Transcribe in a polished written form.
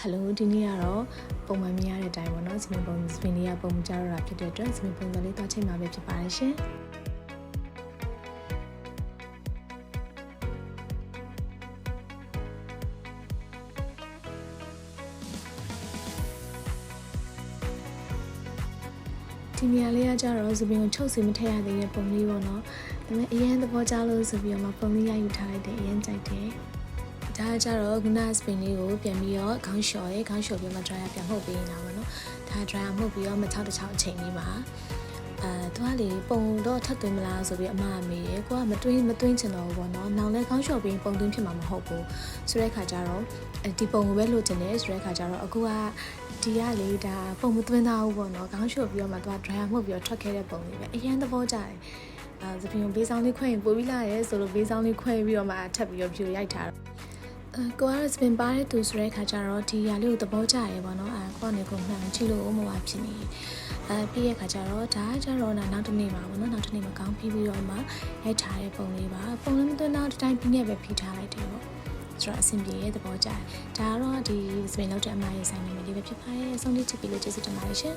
Hello ဒီနေ့ကတော့ပုံမှန်မြင်ရတဲ့အတိုင်းပေါ့နော်စပင်လေးကပုံမကြတော့တာဖြစ်တဲ့အတွက်စပင်ပုံစံလေးတော့ချိန်မှာပဲဖြစ်ပါတယ်ရှင်ဒီနေရာလေးကကြတော့စပင်ကိုချုပ်စီမထည့်ရသေးတဲ့ပုံလေးပေါ့နော်ဒါပေမဲ့အရင်သဘောကျလို့ဆိုပြီးတော့မှပုံလေးရယူထားလိုက်တယ်အရင်ကြိုက်တယ်ဒါကြတော့ခုနစပင်လေးကိုပြန်ပြီးတော့ခေါင်းလျှော်ပြီးမှ dryer ပြန်မှုတ်ပေးနေတာပေါ့နော်ဒါ dryer မှုတ်ပြီးတော့မ6တစ်6အချိန်လေးမှာသူကလေပုံတော့ထပ်သွင်းမလားဆိုပြီးအမအမေရေကိုကမသွင်းချင်တော့ဘူးပေါ့နော်နောင်လဲခေါင်းလျှော်ပြီးပုံသွင်းဖြစ်မှာမဟုတ်ဘူးဆိုတဲ့ခါကျတော့ဒီပုံကိုပဲလိုချင်တယ်ဆိုတဲ့ခါကျတော့အခုကဒီကလေဒါပုံမသွင်းသားဘူးပေါ့နော်ခေါင်းလျှော်ပြီးတော့မှသူက dryer မှုတ်ပြီးတော့ထွက်ခဲ့တဲ့ပုံလေးပဲအရင်သဘောကျတယ်စပင်ကိုဘေးဆောင်လေးခွဲရင်ပိုပြီးလာရဲဆိုလို့ဘေးဆောင်လေးခွဲပြီးတော့မှထပ်ပြီးတော့ဖြူရိုက်ထားတော့ကိုကစပင်ပါတဲ့သူဆိုတဲ့ခါကျတော့ဒီရာလေးကိုသဘောကျရဲပေါ့နော်ကိုကနေကိုမှန်ချီလို့မဝဖြစ်နေပြီးရဲ့ခါကျတော့ဒါကြတော့နောက်တစ်နေ့မှာပေါ့နော်နောက်တစ်နေ့မှာကောင်းပြီးတော့မှရိုက်ထားတဲ့ပုံလေးပါပုံလေးမသွင်းတော့ဒီတိုင်းပြီးနေပဲဖိထားလိုက်တယ်ပေါ့ဆိုတော့အဆင်ပြေရဲ့သဘောကျတယ်ဒါကတော့ဒီစပင်လောက်တဲ့အမရဲ့ဆိုင်နေလေးပဲဖြစ်ပါတယ်အဆုံးလေးချစ်ပြီးလို့ကျေးဇူးတင်ပါတယ်ရှင်